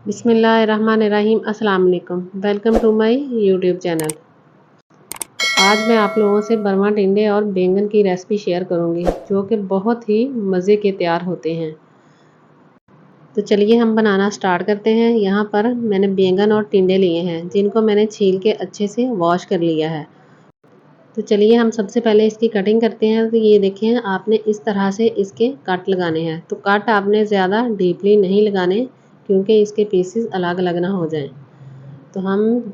बिस्मिल्लाहिर्रहमानिर्रहीम। अस्सलाम वालेकुम। Welcome to my YouTube channel. आज मैं आप लोगों से बर्मा टिंडे और बैंगन की रेसिपी शेयर करूंगी जो कि बहुत ही मज़े के तैयार होते हैं। तो चलिए हम बनाना स्टार्ट करते हैं। यहाँ पर मैंने बैंगन और टिंडे लिए हैं जिनको मैंने छील के अच्छे से वॉश कर लिया है। तो चलिए हम सबसे पहले इसकी कटिंग करते हैं। तो ये देखें, आपने इस तरह से इसके कट लगाने हैं। तो कट आपने ज़्यादा डीपली नहीं लगाने क्योंकि इसके पीसेस अलग अलग ना हो जाएं। तो हम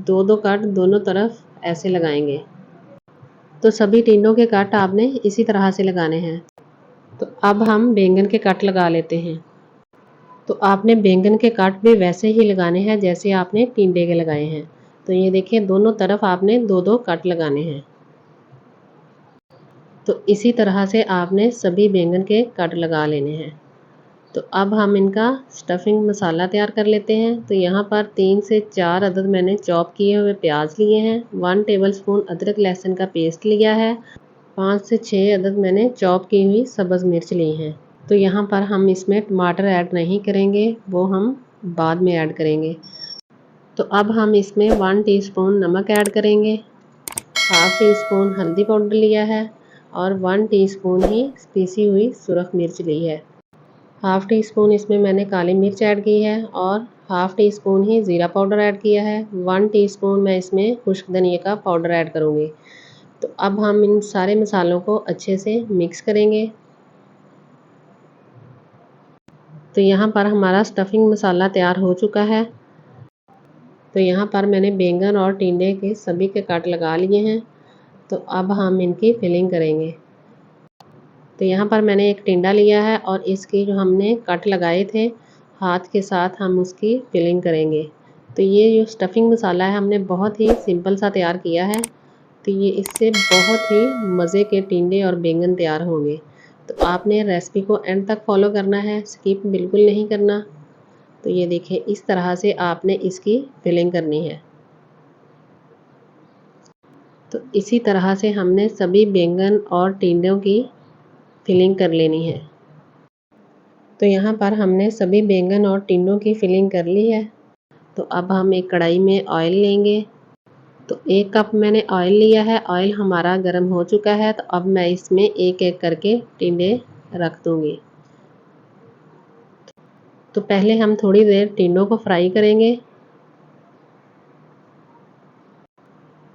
दो दो कट दोनों तरफ ऐसे लगाएंगे। तो सभी टिंडों के कट आपने इसी तरह से लगाने हैं। तो अब हम बैंगन के कट लगा लेते हैं। तो आपने बैंगन के कट भी वैसे ही लगाने हैं जैसे आपने टिंडे के लगाए हैं। तो ये देखिए, दोनों तरफ आपने दो दो कट लगाने हैं। तो इसी तरह से आपने सभी बैंगन के कट लगा लेने हैं। तो अब हम इनका स्टफिंग मसाला तैयार कर लेते हैं। तो यहाँ पर 3 से 4 अदद मैंने चॉप किए हुए प्याज लिए हैं। 1 टेबलस्पून अदरक लहसुन का पेस्ट लिया है। 5 से 6 अदद मैंने चॉप की हुई सब्ज़ मिर्च ली हैं। तो यहाँ पर हम इसमें टमाटर ऐड नहीं करेंगे, वो हम बाद में ऐड करेंगे। तो अब हम इसमें 1 टीस्पून नमक ऐड करेंगे। हाफ टी स्पून हल्दी पाउडर लिया है और 1 टीस्पून ही पीसी हुई सुरख मिर्च ली है। हाफ टी स्पून इसमें मैंने काली मिर्च ऐड की है और हाफ टी स्पून ही ज़ीरा पाउडर ऐड किया है। 1 टीस्पून मैं इसमें खुश्क धनिया का पाउडर ऐड करूँगी। तो अब हम इन सारे मसालों को अच्छे से मिक्स करेंगे। तो यहाँ पर हमारा स्टफिंग मसाला तैयार हो चुका है। तो यहाँ पर मैंने बैंगन और टिंडे के सभी के कट लगा लिए हैं। तो अब हम इनकी फिलिंग करेंगे। तो यहाँ पर मैंने एक टिंडा लिया है और इसकी जो हमने कट लगाए थे हाथ के साथ हम उसकी फिलिंग करेंगे। तो ये जो स्टफिंग मसाला है हमने बहुत ही सिंपल सा तैयार किया है। तो ये इससे बहुत ही मज़े के टिंडे और बैंगन तैयार होंगे। तो आपने रेसिपी को एंड तक फॉलो करना है, स्किप बिल्कुल नहीं करना। तो ये देखिए, इस तरह से आपने इसकी फिलिंग करनी है। तो इसी तरह से हमने सभी बैंगन और टिंडों की फिलिंग कर लेनी है। तो यहाँ पर हमने सभी बैंगन और टिंडों की फिलिंग कर ली है। तो अब हम एक कढ़ाई में ऑयल लेंगे। तो 1 कप मैंने ऑयल लिया है। ऑयल हमारा गर्म हो चुका है। तो अब मैं इसमें एक एक करके टिंडे रख दूँगी। तो पहले हम थोड़ी देर टिंडों को फ्राई करेंगे।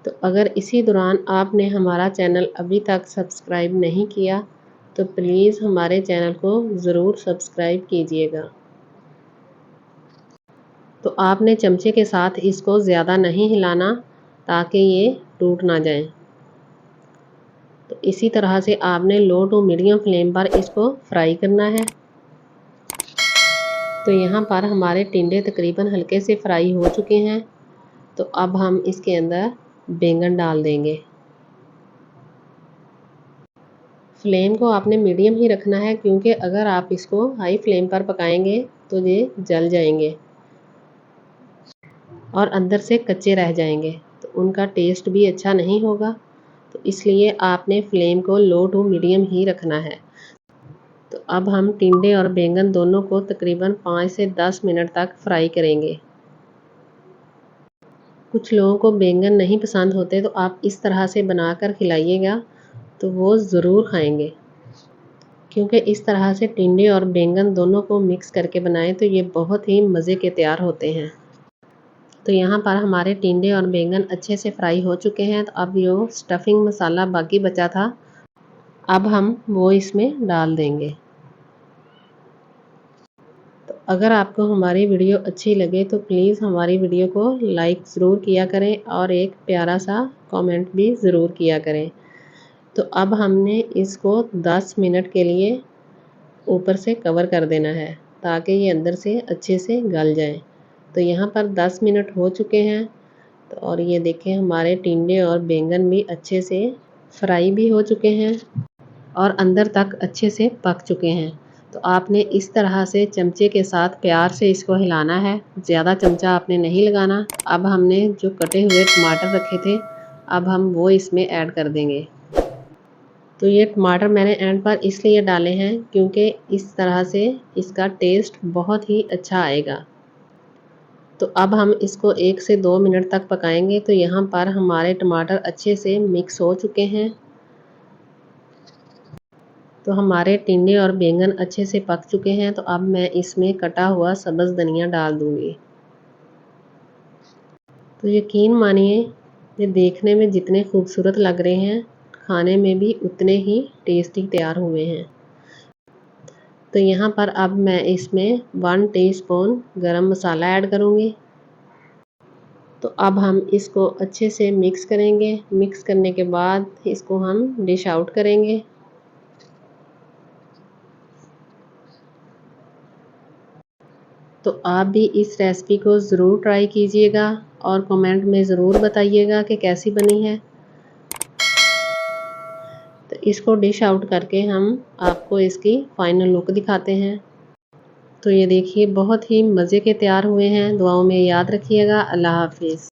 तो अगर इसी दौरान आपने हमारा चैनल अभी तक सब्सक्राइब नहीं किया तो प्लीज़ हमारे चैनल को ज़रूर सब्सक्राइब कीजिएगा। तो आपने चमचे के साथ इसको ज़्यादा नहीं हिलाना ताकि ये टूट ना जाए। तो इसी तरह से आपने लो टू मीडियम फ्लेम पर इसको फ्राई करना है। तो यहाँ पर हमारे टिंडे तकरीबन हल्के से फ्राई हो चुके हैं। तो अब हम इसके अंदर बैंगन डाल देंगे। फ्लेम को आपने मीडियम ही रखना है क्योंकि अगर आप इसको हाई फ्लेम पर पकाएंगे तो ये जल जाएंगे और अंदर से कच्चे रह जाएंगे। तो उनका टेस्ट भी अच्छा नहीं होगा। तो इसलिए आपने फ्लेम को लो टू मीडियम ही रखना है। तो अब हम टिंडे और बैंगन दोनों को तकरीबन 5 से 10 मिनट तक फ्राई करेंगे। कुछ लोगों को बैंगन नहीं पसंद होते तो आप इस तरह से बनाकर खिलाइएगा तो वो ज़रूर खाएंगे। क्योंकि इस तरह से टिंडे और बैंगन दोनों को मिक्स करके बनाएं तो ये बहुत ही मज़े के तैयार होते हैं। तो यहाँ पर हमारे टिंडे और बैंगन अच्छे से फ्राई हो चुके हैं। तो अब जो स्टफिंग मसाला बाकी बचा था अब हम वो इसमें डाल देंगे। तो अगर आपको हमारी वीडियो अच्छी लगे तो प्लीज़ हमारी वीडियो को लाइक ज़रूर किया करें और एक प्यारा सा कमेंट भी ज़रूर किया करें। तो अब हमने इसको 10 मिनट के लिए ऊपर से कवर कर देना है ताकि ये अंदर से अच्छे से गल जाए। तो यहाँ पर 10 मिनट हो चुके हैं। तो और ये देखें, हमारे टिंडे और बैंगन भी अच्छे से फ्राई भी हो चुके हैं और अंदर तक अच्छे से पक चुके हैं। तो आपने इस तरह से चमचे के साथ प्यार से इसको हिलाना है, ज़्यादा चमचा आपने नहीं लगाना। अब हमने जो कटे हुए टमाटर रखे थे अब हम वो इसमें ऐड कर देंगे। तो ये टमाटर मैंने एंड पर इसलिए डाले हैं क्योंकि इस तरह से इसका टेस्ट बहुत ही अच्छा आएगा। तो अब हम इसको 1 से 2 मिनट तक पकाएंगे। तो यहाँ पर हमारे टमाटर अच्छे से मिक्स हो चुके हैं। तो हमारे टिंडे और बैंगन अच्छे से पक चुके हैं। तो अब मैं इसमें कटा हुआ सब्ज़ धनिया डाल दूँगी। तो यकीन मानिए, ये देखने में जितने खूबसूरत लग रहे हैं, खाने में भी उतने ही टेस्टी तैयार हुए हैं। तो यहाँ पर अब मैं इसमें 1 टीस्पून गरम मसाला ऐड करूँगी। तो अब हम इसको अच्छे से मिक्स करेंगे। मिक्स करने के बाद इसको हम डिश आउट करेंगे। तो आप भी इस रेसिपी को ज़रूर ट्राई कीजिएगा और कमेंट में ज़रूर बताइएगा कि कैसी बनी है। तो इसको डिश आउट करके हम आपको इसकी फाइनल लुक दिखाते हैं। तो ये देखिए बहुत ही मज़े के तैयार हुए हैं। दुआओं में याद रखिएगा। अल्लाह हाफिज़।